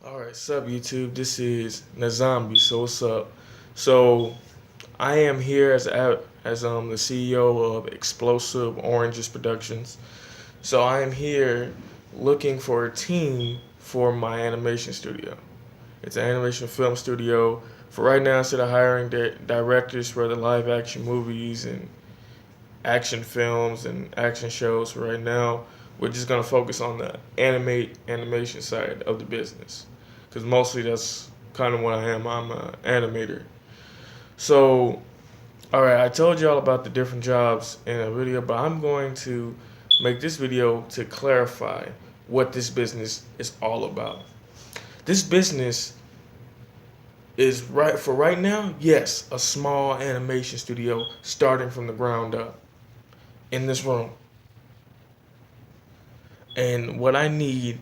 All right, sup YouTube. This is Nazombie. So what's up? So I am here as the CEO of Explosive Oranges Productions. So I am here looking for a team for my animation studio. It's an animation film studio. For right now, instead of hiring directors for the live action movies and action films and action shows, for right now, we're just gonna focus on the animation side of the business because mostly that's kind of what I am. I'm an animator. So, all right, I told y'all about the different jobs in a video, but I'm going to make this video to clarify what this business is all about. This business is right for right now, yes, a small animation studio starting from the ground up in this room. And what I need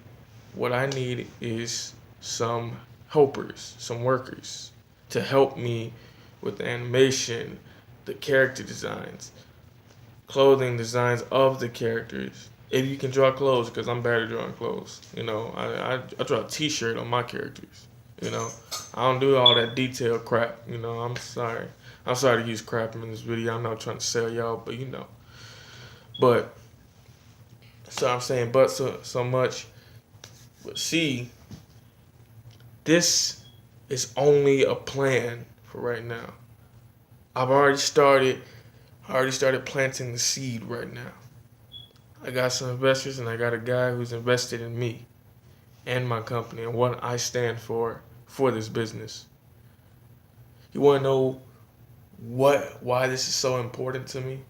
is some helpers, some workers to help me with the animation, the character designs, clothing designs of the characters. If you can draw clothes, because I'm bad at drawing clothes. I draw a T-shirt on my characters. You know, I don't do all that detailed crap. I'm sorry. I'm sorry to use crap in this video. I'm not trying to sell y'all, but But so I'm saying, but so much. But see, this is only a plan for right now. I've already started. I already started planting the seed right now. I got some investors and I got a guy who's invested in me and my company and what I stand for this business. You want to know why this is so important to me?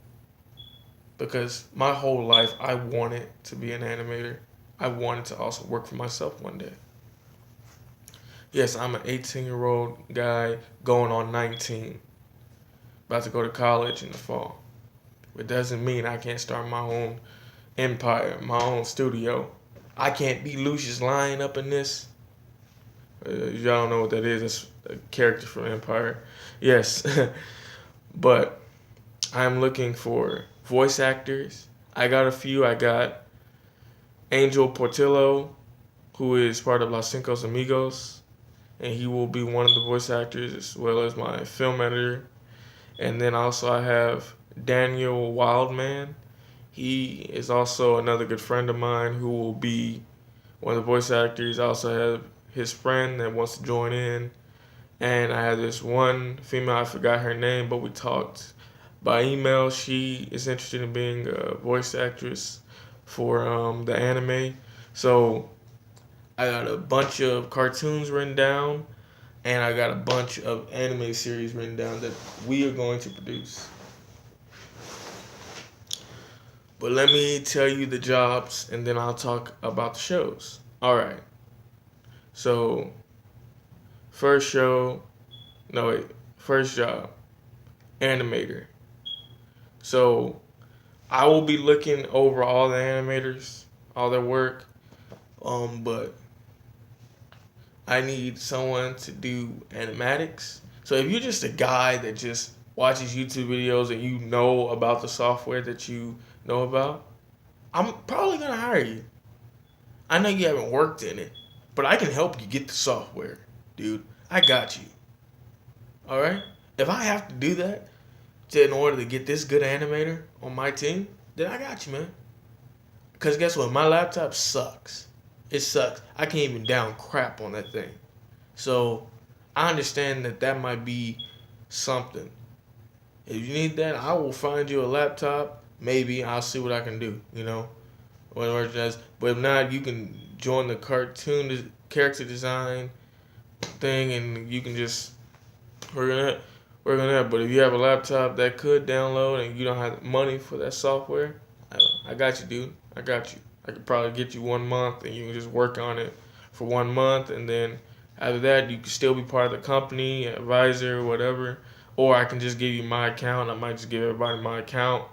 Because my whole life I wanted to be an animator. I wanted to also work for myself one day. Yes, I'm an 18-year-old guy going on 19, about to go to college in the fall. It doesn't mean I can't start my own empire, my own studio. I can't be Lucius Lion up in this. Y'all don't know what that is. It's a character from Empire. Yes, but I'm looking for voice actors. I got a few. I got Angel Portillo, who is part of Los Cinco Amigos, and he will be one of the voice actors as well as my film editor. And then also I have Daniel Wildman. He is also another good friend of mine who will be one of the voice actors. I also have his friend that wants to join in. And I have this one female, I forgot her name, but we talked by email. She is interested in being a voice actress for the anime. So I got a bunch of cartoons written down, and I got a bunch of anime series written down that we are going to produce. But let me tell you the jobs, and then I'll talk about the shows. All right. So first show, no wait, first job, animator. So I will be looking over all the animators, all their work. But I need someone to do animatics. So if you're just a guy that just watches YouTube videos and you know about the software that you know about, I'm probably gonna hire you. I know you haven't worked in it, but I can help you get the software, dude. I got you. All right. If I have to do that in order to get this good animator on my team, then I got you, man. Because guess what? My laptop sucks. It sucks. I can't even down crap on that thing. So I understand that that might be something. If you need that, I will find you a laptop. Maybe I'll see what I can do. Whatever it does. But if not, you can join the cartoon character design thing, and you can just work on that. But if you have a laptop that could download and you don't have money for that software, I got you, dude. I got you. I could probably get you 1 month, and you can just work on it for 1 month, and then after that, you can still be part of the company, advisor, whatever. Or I can just give you my account. I might just give everybody my account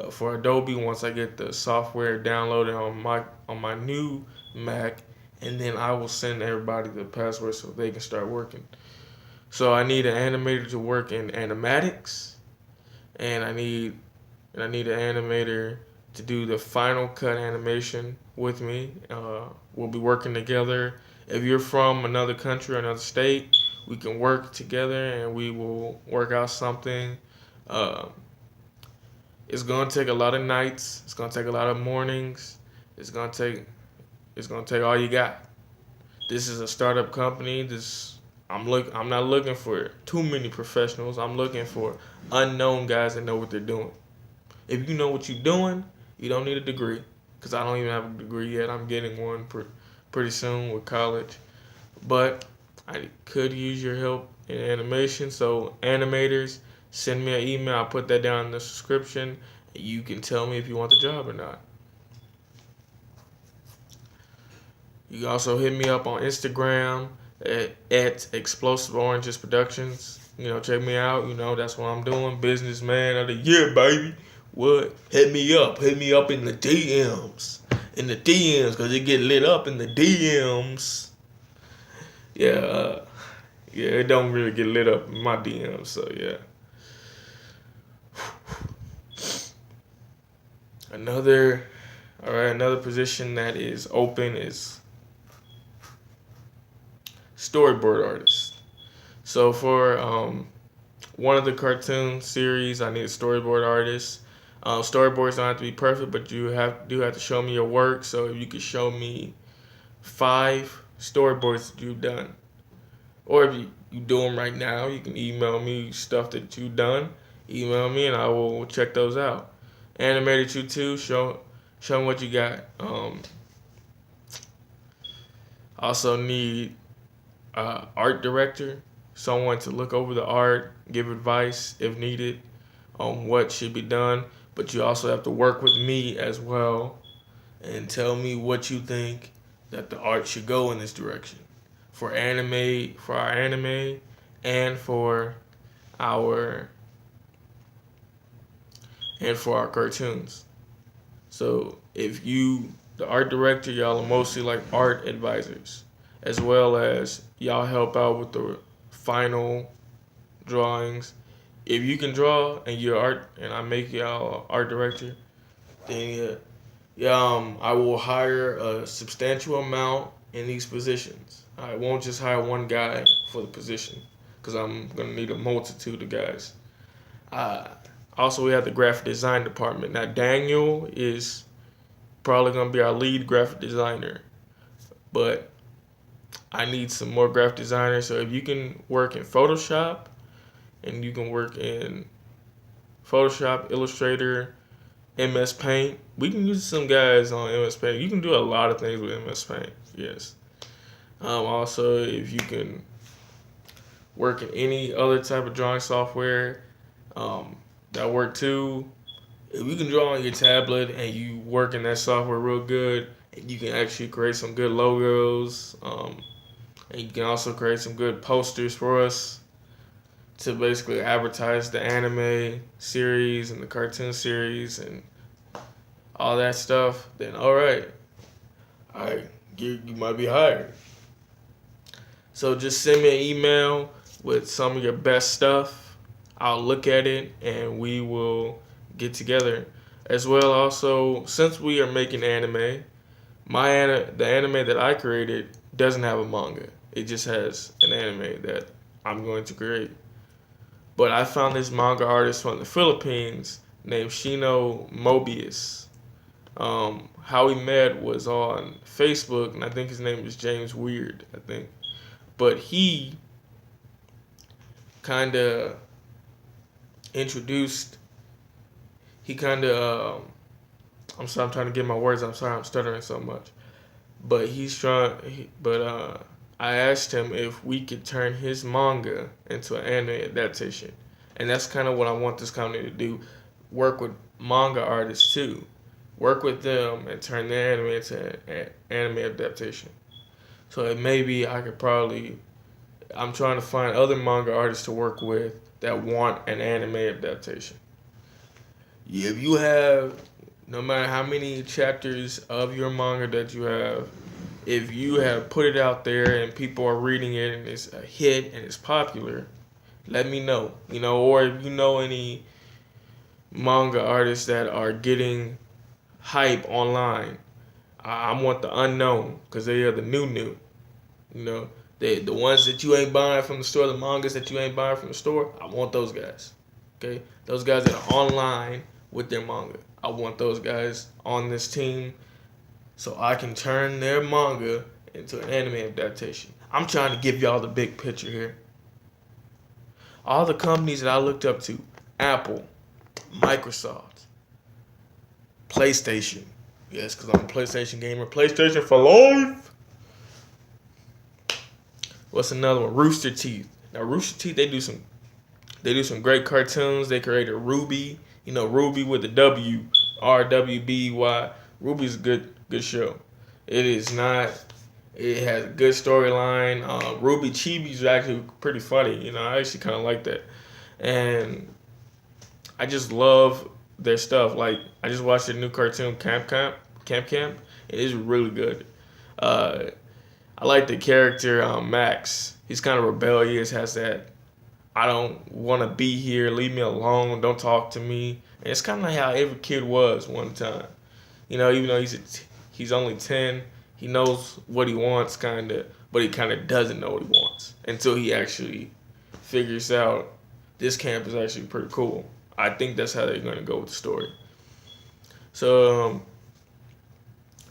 for Adobe once I get the software downloaded on my new Mac, and then I will send everybody the password so they can start working. So I need an animator to work in animatics, and I need an animator to do the final cut animation with me. We'll be working together, If you're from another country or another state, we can work together and we will work out something. Uh, it's gonna take a lot of nights. It's gonna take a lot of mornings. It's gonna take it's gonna take all you got. This is a startup company. I'm not looking for too many professionals. I'm looking for unknown guys that know what they're doing. If you know what you're doing, you don't need a degree. Cause I don't even have a degree yet. I'm getting one pretty soon with college. But I could use your help in animation. So animators, send me an email. I'll put that down in the description. You can tell me if you want the job or not. You can also hit me up on Instagram at Explosive Oranges Productions. Check me out. That's what I'm doing. Businessman of the year, baby. What? Hit me up. Hit me up in the DMs. In the DMs, because it get lit up in the DMs. Yeah, it don't really get lit up in my DMs, so yeah. Another position that is open is storyboard artist. So for one of the cartoon series, I need a storyboard artist. Storyboards don't have to be perfect, but you do have to show me your work. So if you could show me 5 storyboards that you've done, or if you do them right now, you can email me stuff that you've done. Email me and I will check those out. Animated you too. Show me what you got. Also need art director, someone to look over the art, give advice if needed on what should be done. But you also have to work with me as well and tell me what you think that the art should go in this direction for our anime, and for our cartoons. So if the art director, y'all are mostly like art advisors, as well as y'all help out with the final drawings. If you can draw and you're art, and I make y'all art director, then I will hire a substantial amount in these positions. I won't just hire one guy for the position, because I'm gonna need a multitude of guys. Also, we have the graphic design department. Now, Daniel is probably gonna be our lead graphic designer, but I need some more graphic designers. So if you can work in Photoshop, and you can work in Photoshop, Illustrator, MS Paint, we can use some guys on MS Paint. You can do a lot of things with MS Paint. Yes. Also, if you can work in any other type of drawing software, that work too. If you can draw on your tablet and you work in that software real good, and you can actually create some good logos, and you can also create some good posters for us to basically advertise the anime series and the cartoon series and all that stuff, then all right, you might be hired. So just send me an email with some of your best stuff. I'll look at it and we will get together. As well, also, since we are making anime, the anime that I created doesn't have a manga. It just has an anime that I'm going to create. But I found this manga artist from the Philippines named Shino Mobius. How we met was on Facebook, and I think his name is James Weird, I think. But he kind of introduced, I'm sorry, I'm trying to get my words, I'm sorry, I'm stuttering so much. But I asked him if we could turn his manga into an anime adaptation. And that's kind of what I want this company to do. Work with manga artists too. Work with them and turn their anime into an anime adaptation. So maybe I'm trying to find other manga artists to work with that want an anime adaptation. If you have, no matter how many chapters of your manga that you have, if you have put it out there and people are reading it and it's a hit and it's popular, let me know. Or if you know any manga artists that are getting hype online, I want the unknown, because they are the new. You know, the ones that you ain't buying from the store, the mangas that you ain't buying from the store, I want those guys. Okay, those guys that are online with their manga, I want those guys on this team so I can turn their manga into an anime adaptation. I'm trying to give y'all the big picture here. All the companies that I looked up to: Apple, Microsoft, PlayStation. Yes, because I'm a PlayStation gamer. PlayStation for life. What's another one? Rooster Teeth. Now Rooster Teeth, they do some great cartoons. They created Ruby. You know, Ruby with the W, RWBY. Ruby's a good show. It is not. It has a good storyline. Ruby Chibi's actually pretty funny. You know, I actually kind of like that, and I just love their stuff. Like I just watched their new cartoon Camp. It is really good. Uh, I like the character Max. He's kind of rebellious. Has that I don't want to be here. Leave me alone. Don't talk to me. And it's kind of like how every kid was one time. You know, even though he's only 10, he knows what he wants, kind of, but he kind of doesn't know what he wants until he actually figures out this camp is actually pretty cool. I think that's how they're going to go with the story. So,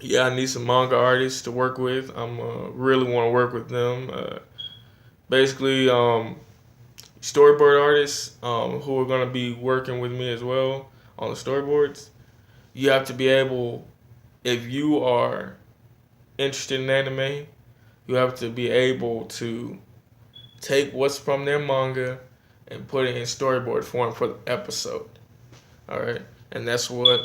yeah, I need some manga artists to work with. I'm really want to work with them. Basically, storyboard artists who are going to be working with me as well on the storyboards. You have to be able, if you are interested in anime, you have to be able to take what's from their manga and put it in storyboard form for the episode. All right, and that's what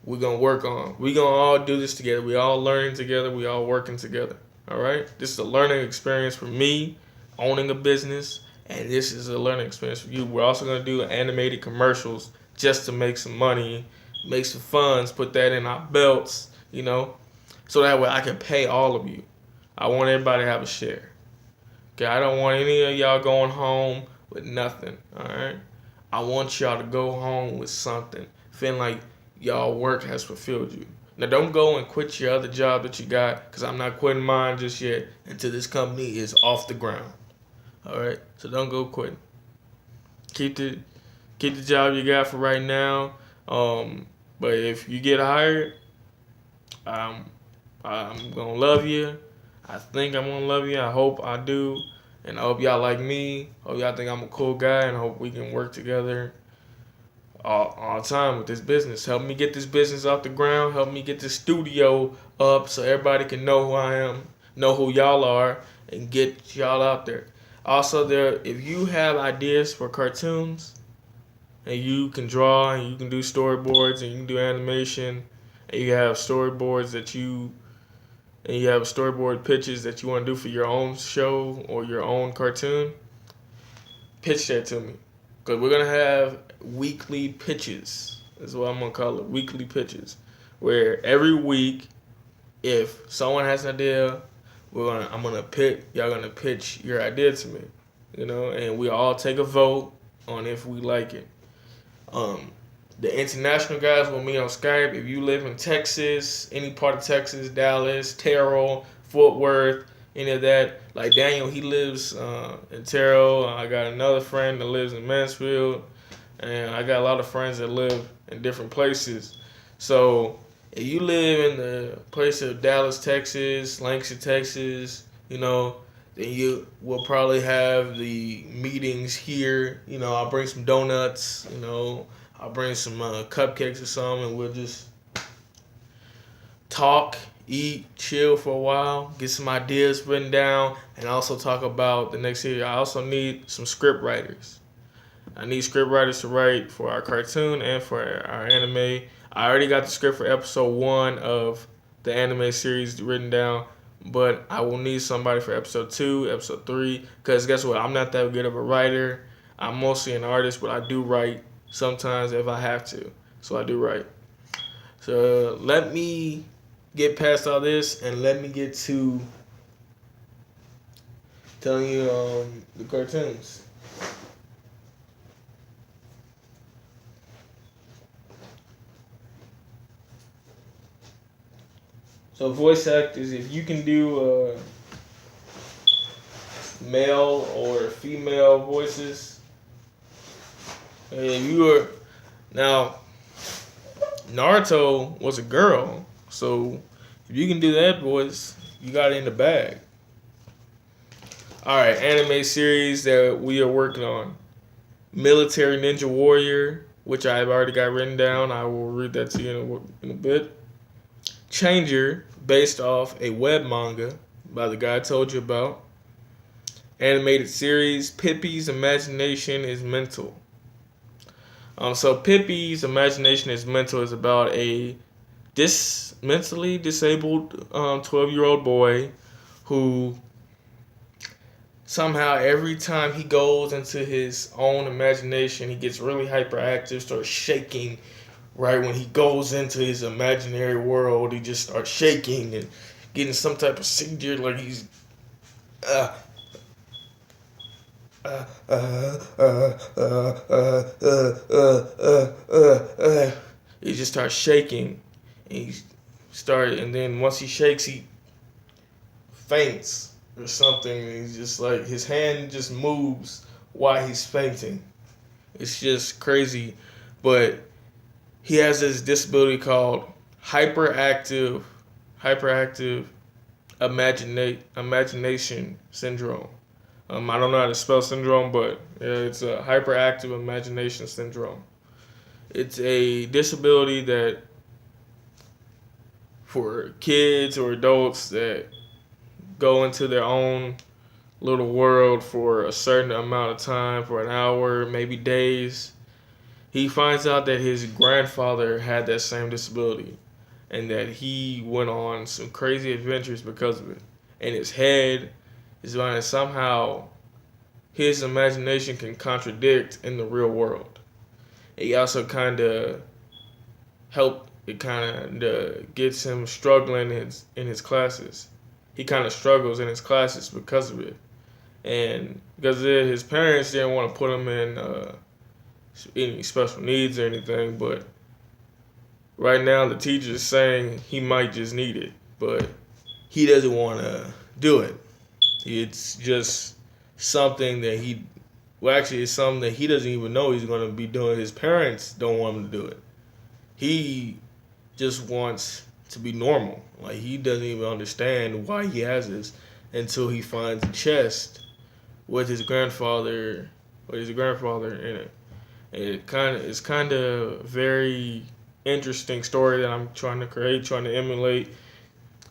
we're gonna work on. We're gonna all do this together. We all learning together. We all working together. All right, this is a learning experience for me, owning a business, and this is a learning experience for you. We're also gonna do animated commercials just to make some money, make some funds, put that in our belts, so that way I can pay all of you. I want everybody to have a share. Okay, I don't want any of y'all going home with nothing. All right, I want y'all to go home with something, feeling like y'all work has fulfilled you. Now don't go and quit your other job that you got, because I'm not quitting mine just yet until this company is off the ground. All right, so don't go quitting. Keep the job you got for right now. But if you get hired, I'm gonna love you. I think I'm gonna love you. I hope I do, and I hope y'all like me. Hope y'all think I'm a cool guy, and I hope we can work together all the time with this business. Help me get this business off the ground. Help me get this studio up so everybody can know who I am, know who y'all are, and get y'all out there. Also, if you have ideas for cartoons, and you can draw, and you can do storyboards, and you can do animation, and you have storyboards and you have storyboard pitches that you want to do for your own show or your own cartoon, pitch that to me. Because we're going to have weekly pitches. That's what I'm going to call it, weekly pitches. Where every week, if someone has an idea, y'all going to pitch your idea to me. And we all take a vote on if we like it. The international guys will meet on Skype. If you live in Texas, any part of Texas, Dallas, Terrell, Fort Worth, any of that, like Daniel, he lives in Terrell. I got another friend that lives in Mansfield, and I got a lot of friends that live in different places. So if you live in the place of Dallas, Texas, Langston, Texas, then you will probably have the meetings here. I'll bring some donuts, I'll bring some cupcakes or something, and we'll just talk, eat, chill for a while, get some ideas written down, and also talk about the next year. I also need some script writers. I need script writers to write for our cartoon and for our anime. I already got the script for episode 1 of the anime series written down, but I will need somebody for episode 2, episode 3, because guess what? I'm not that good of a writer. I'm mostly an artist, but I do write sometimes if I have to. So I do write. So let me get past all this and let me get to telling you the cartoons. So voice actors, if you can do male or female voices. And you were now Naruto was a girl, so if you can do that voice, you got it in the bag. All right, anime series that we are working on: Military Ninja Warrior, which I've already got written down. I will read that to you in a bit. Changer, based off a web manga by the guy I told you about. Animated series, Pippi's Imagination is Mental. So Pippi's Imagination is Mental is about a mentally disabled 12-year-old boy who somehow every time he goes into his own imagination, he gets really hyperactive, starts shaking. Right when he goes into his imaginary world, he just starts shaking and getting some type of seizure, like he's uh, uh, uh, uh, uh, uh, he just starts shaking. And then once he shakes, he faints or something. And he's just like his hand just moves while he's fainting. It's just crazy, but he has this disability called hyperactive imagination syndrome. I don't know how to spell syndrome, but it's a hyperactive imagination syndrome. It's a disability that for kids or adults that go into their own little world for a certain amount of time, for an hour, maybe days. He finds out that his grandfather had that same disability and that he went on some crazy adventures because of it. And his head is going to somehow his imagination can contradict in the real world. He also kind of gets him struggling in his classes. He kind of struggles in his classes because of it. And because of it, his parents didn't want to put him in any special needs or anything, but right now the teacher is saying he might just need it, but he doesn't want to do it. It's just something that it's something that he doesn't even know he's going to be doing. His parents don't want him to do it. He just wants to be normal. Like, he doesn't even understand why he has this until he finds a chest with his grandfather in it. And it's kind of very interesting story that I'm trying to create, trying to emulate.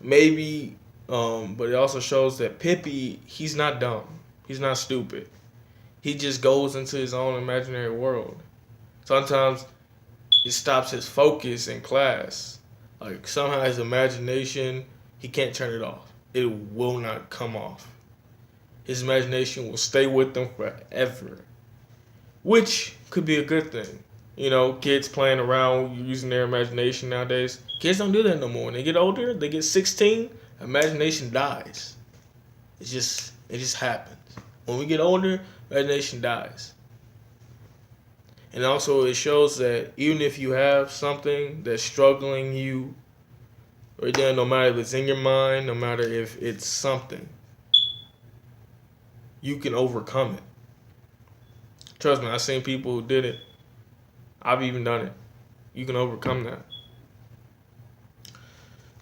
Maybe, but it also shows that Pippi, he's not dumb. He's not stupid. He just goes into his own imaginary world. Sometimes it stops his focus in class. Like, somehow his imagination, he can't turn it off. It will not come off. His imagination will stay with him forever, which could be a good thing. You know, kids playing around using their imagination nowadays. Kids don't do that no more. When they get older, they get 16, imagination dies. It just happens. When we get older, imagination dies. And also it shows that even if you have something that's struggling you, or then no matter if it's in your mind, no matter if it's something, you can overcome it. Trust me, I've seen people who did it. I've even done it. You can overcome that.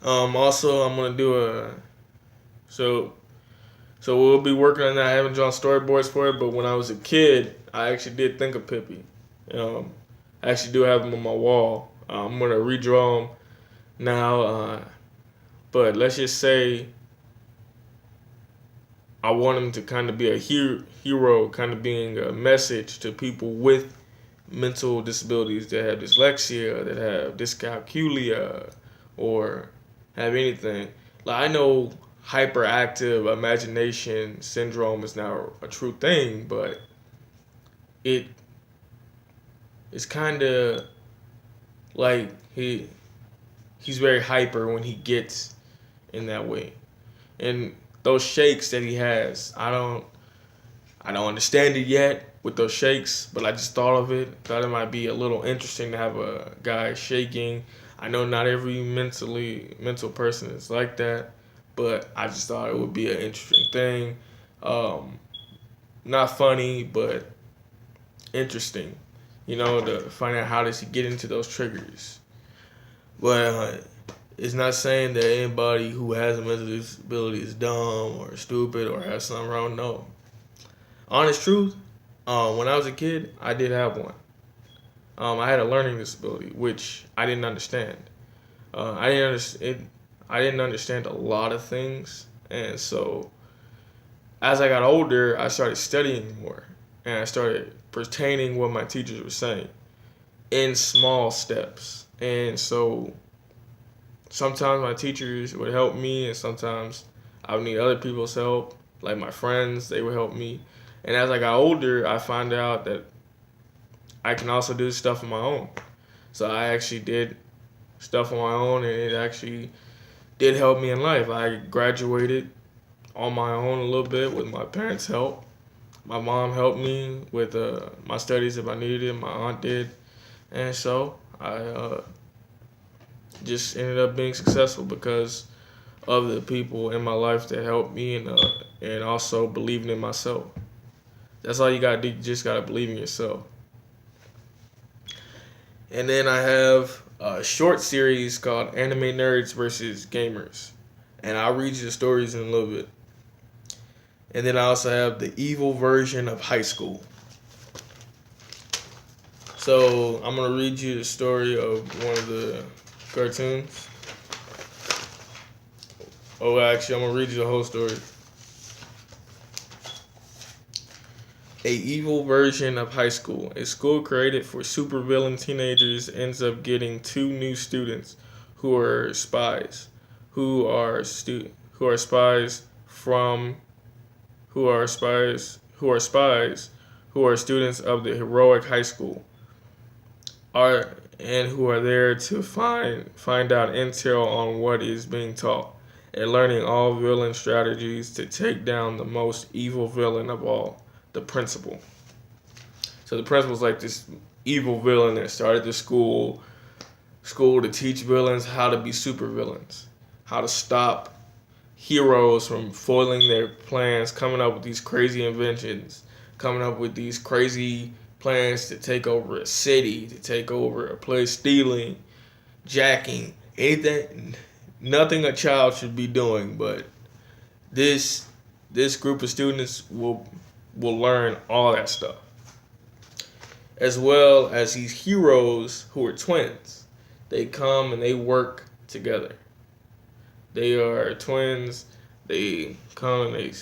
Also, I'm gonna do so we'll be working on that. I haven't drawn storyboards for it, but when I was a kid, I actually did think of Pippi. I actually do have them on my wall. I'm gonna redraw them now, but let's just say I want him to kind of be a hero, kind of being a message to people with mental disabilities that have dyslexia, that have dyscalculia, or have anything. Like, I know hyperactive imagination syndrome is now a true thing, but it's kind of like he's very hyper when he gets in that way. And those shakes that he has, I don't understand it yet with those shakes, but I just thought of it. Thought it might be a little interesting to have a guy shaking. I know not every mental person is like that, but I just thought it would be an interesting thing. um, not funny, but interesting. To find out how does he get into those triggers. But it's not saying that anybody who has a mental disability is dumb or stupid or has something wrong. No. Honest truth, when I was a kid, I did have one. I had a learning disability, which I didn't understand. I didn't understand a lot of things, and so as I got older, I started studying more, and I started pertaining what my teachers were saying in small steps. And so sometimes my teachers would help me, and sometimes I would need other people's help, like my friends. They would help me, and as I got older, I found out that I can also do stuff on my own. So I actually did stuff on my own, and it actually did help me in life. I graduated on my own a little bit with my parents' help. My mom helped me with my studies if I needed it. My aunt did, and so I just ended up being successful because of the people in my life that helped me, and also believing in myself. That's all you gotta do. You just gotta believe in yourself. And then I have a short series called Anime Nerds versus Gamers. And I'll read you the stories in a little bit. And then I also have the evil version of high school. So I'm going to read you the story of one of the cartoons. Oh, actually, I'm going to read you the whole story. A evil version of high school. A school created for supervillain teenagers ends up getting two new students who are spies, who are spies from who are spies who are spies who are students of the heroic high school are and who are there to find out intel on what is being taught and learning all villain strategies to take down the most evil villain of all, the principal. So the principal's like this evil villain that started the school to teach villains how to be super villains, how to stop heroes from foiling their plans, coming up with these crazy inventions, coming up with these crazy plans to take over a city, to take over a place, stealing, jacking, anything, nothing a child should be doing. But this group of students will learn all that stuff, as well as these heroes who are twins. They come and they work together. They are twins. They come and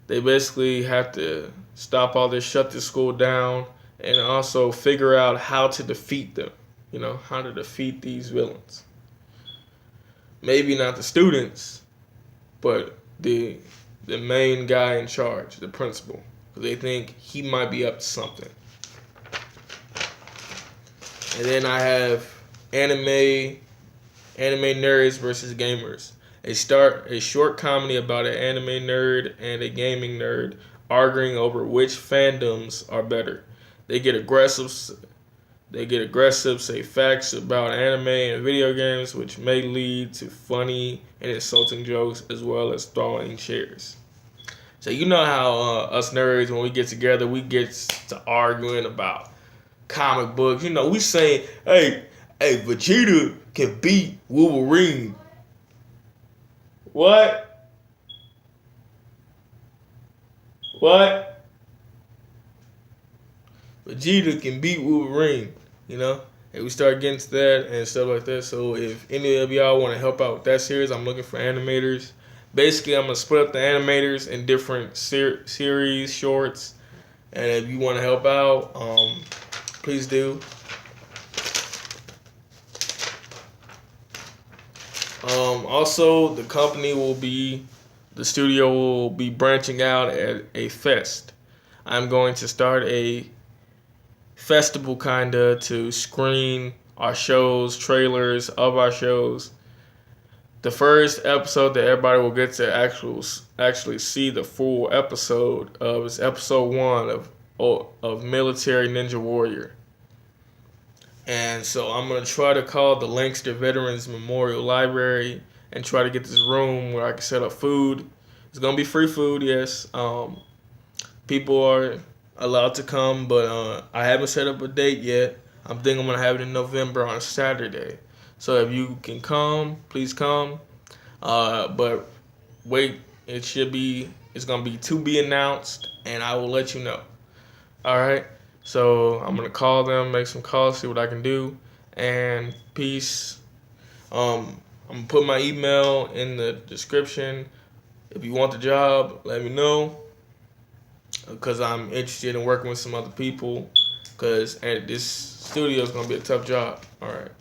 they basically have to stop all this, shut the school down, and also figure out how to defeat them. How to defeat these villains. Maybe not the students, but the main guy in charge, the principal, because they think he might be up to something. And then I have anime nerds versus gamers. A short comedy about an anime nerd and a gaming nerd arguing over which fandoms are better. They get aggressive, say facts about anime and video games, which may lead to funny and insulting jokes as well as throwing chairs. So you know how us nerds, when we get together, we get to arguing about comic books. We say, hey, Vegeta can beat Wolverine. What? Vegeta can beat Wolverine, And we start getting to that and stuff like that. So if any of y'all want to help out with that series, I'm looking for animators. Basically, I'm going to split up the animators in different series, shorts. And if you want to help out, please do. Also, the studio will be branching out at a fest. I'm going to start a festival kinda to screen our shows, trailers of our shows. The first episode that everybody will get to actually see the full episode of is episode 1 of Military Ninja Warrior. And so I'm going to try to call the Lancaster Veterans Memorial Library and try to get this room where I can set up food. It's gonna be free food, yes. People are allowed to come, but I haven't set up a date yet. I'm thinking I'm gonna have it in November on a Saturday. So if you can come, please come. But wait, it's gonna be to be announced, and I will let you know. All right. So I'm gonna call them, make some calls, see what I can do, and peace. I'm gonna put my email in the description. If you want the job, let me know, because I'm interested in working with some other people. Because this studio is gonna be a tough job. All right.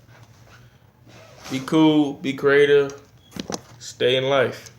Be cool. Be creative. Stay in life.